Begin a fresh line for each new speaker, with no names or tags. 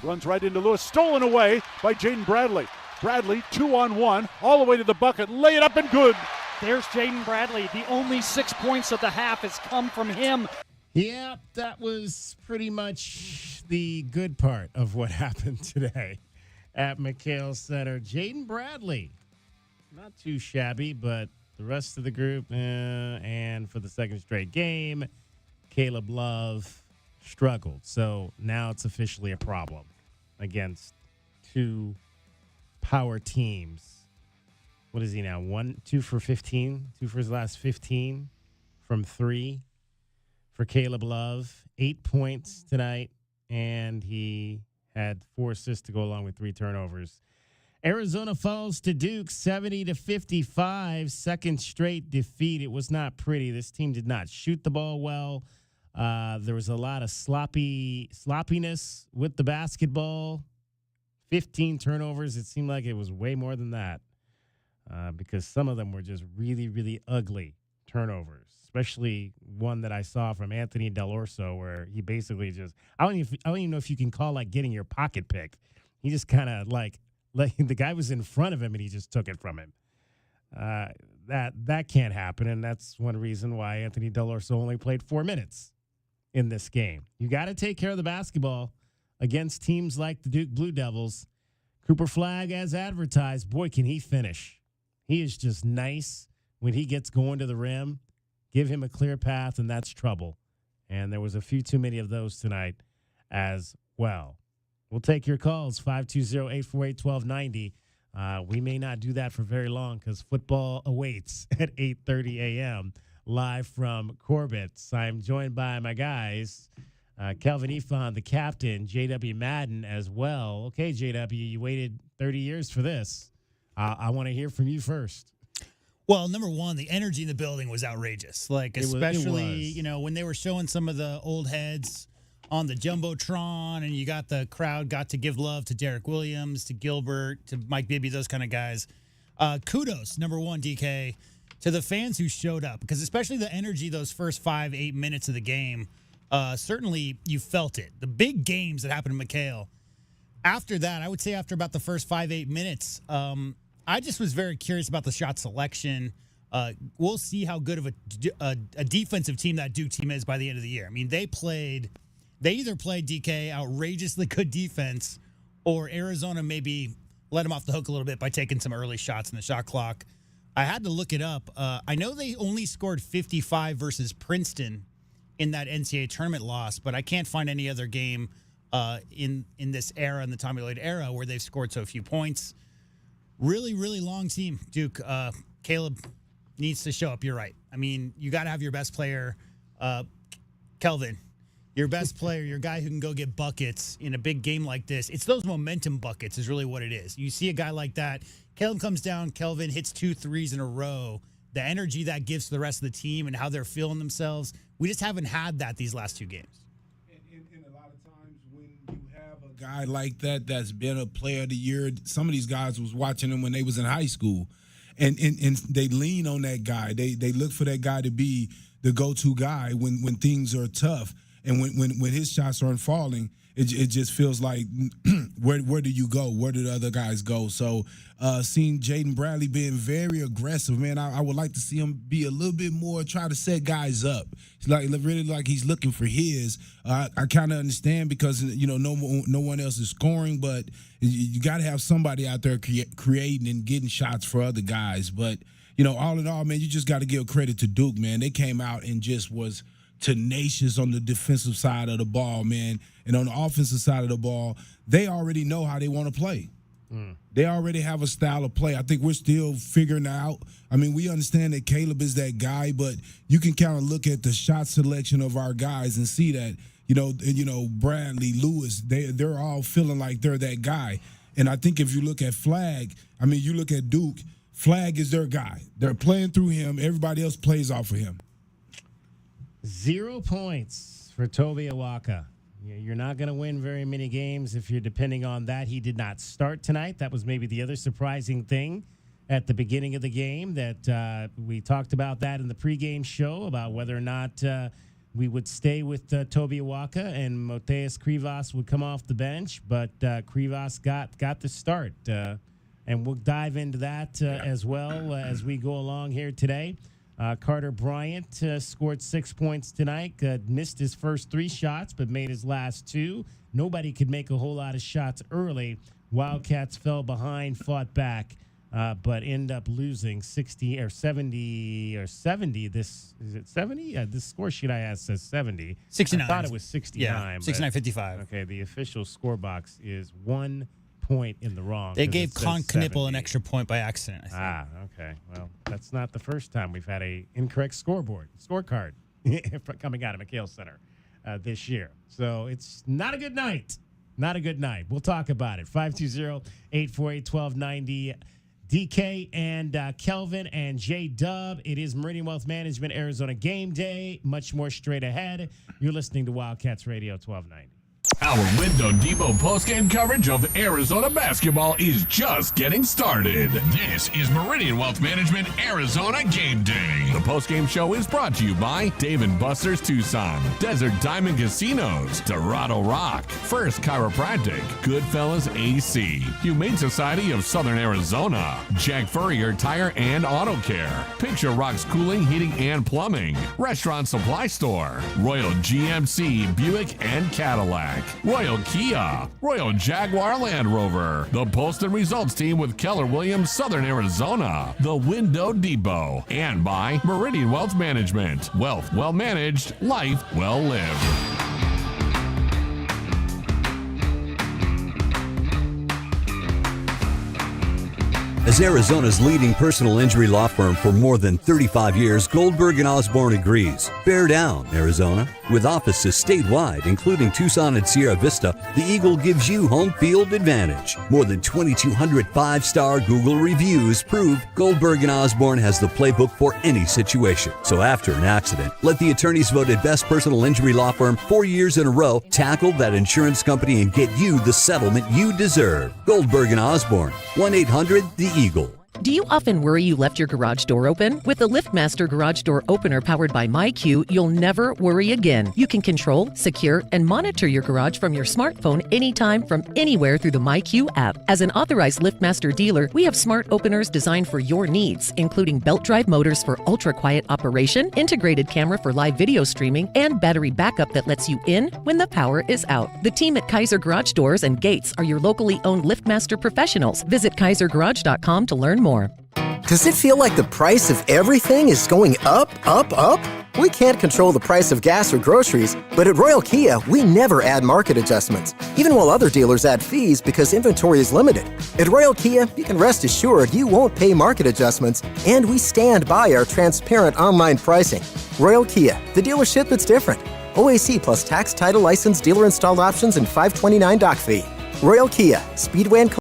Runs right into Lewis. Stolen away by Jaden Bradley. Bradley, 2-on-1, all the way to the bucket. Lay it up and good.
There's Jaden Bradley. The only 6 points of the half has come from him.
Yeah, that was pretty much the good part of what happened today at McKale Center. Jaden Bradley, not too shabby, but the rest of the group, and for the second straight game, Caleb Love struggled. So now it's officially a problem against two power teams. What is he now? 2 for 15? 2 for his last 15 from 3 for Caleb Love. 8 points tonight, and he had 4 assists to go along with 3 turnovers. Arizona falls to Duke 70-55. Second straight defeat. It was not pretty. This team did not shoot the ball well. There was a lot of sloppiness with the basketball. 15 turnovers. It seemed like it was way more than that because some of them were just really, really ugly turnovers, especially one that I saw from Anthony Dell'Orso where he basically just I don't even know if you can call like getting your pocket picked. He just kind of like the guy was in front of him and he just took it from him. That can't happen, and that's one reason why Anthony Dell'Orso only played 4 minutes in this game. You got to take care of the basketball against teams like the Duke Blue Devils. Cooper Flagg, as advertised, boy, can he finish. He is just nice when he gets going to the rim. Give him a clear path, and that's trouble. And there was a few too many of those tonight as well. We'll take your calls, 520-848-1290. We may not do that for very long because football awaits at 8:30 a.m. live from Corbett's. I'm joined by my guys, Kelvin Ifan, the captain, J.W. Madden as well. Okay, J.W., you waited 30 years for this. I want to hear from you first.
Well, number one, the energy in the building was outrageous. Like, especially, when they were showing some of the old heads on the Jumbotron and you got the crowd got to give love to Derek Williams, to Gilbert, to Mike Bibby, those kind of guys. Kudos, number one, DK, to the fans who showed up because especially the energy those first 5-8 minutes of the game, certainly you felt it. The big games that happened in McKale, after that, I would say after about the first 5-8 minutes, I just was very curious about the shot selection. We'll see how good of a defensive team that Duke team is by the end of the year. I mean, they either played DK outrageously good defense or Arizona maybe let them off the hook a little bit by taking some early shots in the shot clock. I had to look it up. I know they only scored 55 versus Princeton in that NCAA tournament loss, but I can't find any other game in this era, in the Tommy Lloyd era, where they've scored so few points. Really, really long team, Duke. Caleb needs to show up. You're right. I mean, you got to have your best player, Kelvin. Your best player, your guy who can go get buckets in a big game like this. It's those momentum buckets is really what it is. You see a guy like that. Caleb comes down. Kelvin hits 2 threes in a row. The energy that gives to the rest of the team and how they're feeling themselves. We just haven't had that these last 2 games.
And a lot of times when you have a guy like that that's been a player of the year, some of these guys was watching them when they was in high school. And they lean on that guy. They look for that guy to be the go-to guy when things are tough. And when his shots aren't falling, it just feels like where do you go? Where do the other guys go? So seeing Jaden Bradley being very aggressive, man, I would like to see him be a little bit more, try to set guys up. It's really like he's looking for his. I kind of understand because no one else is scoring, but you got to have somebody out there creating and getting shots for other guys. But all in all, man, you just got to give credit to Duke, man. They came out and just was tenacious on the defensive side of the ball, man. And on the offensive side of the ball, they already know how they want to play. They already have a style of play. I think we're still figuring out. I mean, we understand that Caleb is that guy, but you can kind of look at the shot selection of our guys and see that, Bradley, Lewis, they're all feeling like they're that guy. And I think if you look at Flagg, you look at Duke, Flagg is their guy. They're playing through him. Everybody else plays off of him.
0 points for Toby Awaka. You're not going to win very many games if you're depending on that. He did not start tonight. That was maybe the other surprising thing at the beginning of the game that we talked about that in the pregame show about whether or not we would stay with Toby Awaka and Moteus Krivas would come off the bench, but Krivas got the start. And we'll dive into that as well as we go along here today. Carter Bryant scored 6 points tonight, missed his first 3 shots, but made his last 2. Nobody could make a whole lot of shots early. Wildcats fell behind, fought back, but end up losing 60 or 70 or 70. Is it 70? Yeah, this score sheet I have says 70.
69.
I thought it was 69.
Yeah, 69-55.
Okay, the official score box is 1 point in the wrong.
They gave Knueppel an extra point by accident, I think.
Okay. Well, that's not the first time we've had a incorrect scorecard coming out of McKale Center this year. So it's not a good night. Not a good night. We'll talk about it. 520-848-1290. DK and Kelvin and J-Dub. It is Meridian Wealth Management, Arizona Game Day. Much more straight ahead. You're listening to Wildcats Radio 1290.
Our Window Depot postgame coverage of Arizona basketball is just getting started. This is Meridian Wealth Management Arizona Game Day. The postgame show is brought to you by Dave & Buster's Tucson, Desert Diamond Casinos, Dorado Rock, First Chiropractic, Goodfellas AC, Humane Society of Southern Arizona, Jack Furrier Tire and Auto Care, Picture Rocks Cooling, Heating and Plumbing, Restaurant Supply Store, Royal GMC, Buick and Cadillac, Royal Kia, Royal Jaguar Land Rover, the Post and Results Team with Keller Williams, Southern Arizona, the Window Depot, and by Meridian Wealth Management. Wealth well managed, life well lived.
As Arizona's leading personal injury law firm for more than 35 years, Goldberg & Osborne agrees. Bear down, Arizona. With offices statewide, including Tucson and Sierra Vista, the Eagle gives you home field advantage. More than 2,200 5-star Google reviews prove Goldberg & Osborne has the playbook for any situation. So after an accident, let the attorneys voted best personal injury law firm 4 years in a row tackle that insurance company and get you the settlement you deserve. Goldberg & Osborne, 1-800-THE-EAGLE.
Do you often worry you left your garage door open? With the LiftMaster Garage Door Opener powered by MyQ, you'll never worry again. You can control, secure, and monitor your garage from your smartphone anytime from anywhere through the MyQ app. As an authorized LiftMaster dealer, we have smart openers designed for your needs, including belt drive motors for ultra-quiet operation, integrated camera for live video streaming, and battery backup that lets you in when the power is out. The team at Kaiser Garage Doors and Gates are your locally owned LiftMaster professionals. Visit kaisergarage.com to learn more.
Does it feel like the price of everything is going up, up, up? We can't control the price of gas or groceries, but at Royal Kia, we never add market adjustments, even while other dealers add fees because inventory is limited. At Royal Kia, you can rest assured you won't pay market adjustments, and we stand by our transparent online pricing. Royal Kia, the dealership that's different. OAC plus tax, title, license, dealer installed options, and $529 doc fee. Royal Kia, Speedway and